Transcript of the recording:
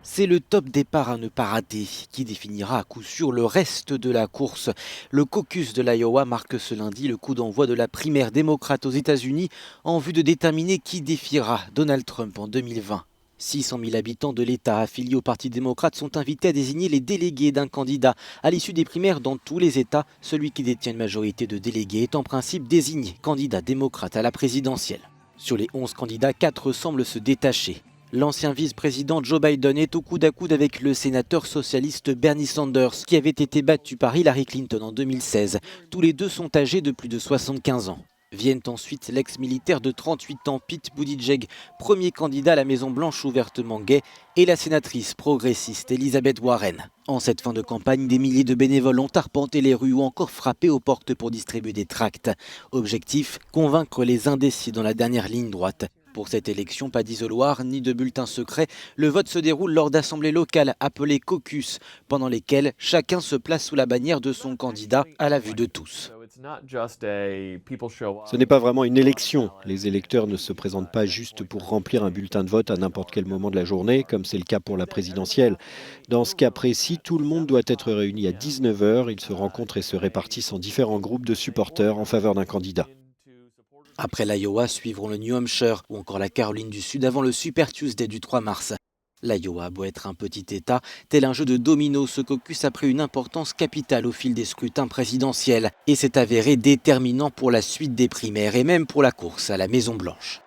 C'est le top départ à ne pas rater qui définira à coup sûr le reste de la course. Le caucus de l'Iowa marque ce lundi le coup d'envoi de la primaire démocrate aux États-Unis en vue de déterminer qui défiera Donald Trump en 2020. 600 000 habitants de l'État affiliés au Parti démocrate sont invités à désigner les délégués d'un candidat. À l'issue des primaires dans tous les États, celui qui détient une majorité de délégués est en principe désigné candidat démocrate à la présidentielle. Sur les 11 candidats, 4 semblent se détacher. L'ancien vice-président Joe Biden est au coude à coude avec le sénateur socialiste Bernie Sanders, qui avait été battu par Hillary Clinton en 2016. Tous les deux sont âgés de plus de 75 ans. Viennent ensuite l'ex-militaire de 38 ans Pete Buttigieg, premier candidat à la Maison-Blanche ouvertement gay, et la sénatrice progressiste Elizabeth Warren. En cette fin de campagne, des milliers de bénévoles ont arpenté les rues ou encore frappé aux portes pour distribuer des tracts. Objectif, convaincre les indécis dans la dernière ligne droite. Pour cette élection, pas d'isoloir ni de bulletin secret. Le vote se déroule lors d'assemblées locales appelées caucus, pendant lesquelles chacun se place sous la bannière de son candidat à la vue de tous. Ce n'est pas vraiment une élection. Les électeurs ne se présentent pas juste pour remplir un bulletin de vote à n'importe quel moment de la journée, comme c'est le cas pour la présidentielle. Dans ce cas précis, tout le monde doit être réuni à 19 heures. Ils se rencontrent et se répartissent en différents groupes de supporters en faveur d'un candidat. Après l'Iowa, suivront le New Hampshire ou encore la Caroline du Sud avant le Super Tuesday du 3 mars. L'Iowa a beau être un petit État, tel un jeu de domino, ce caucus a pris une importance capitale au fil des scrutins présidentiels et s'est avéré déterminant pour la suite des primaires et même pour la course à la Maison-Blanche.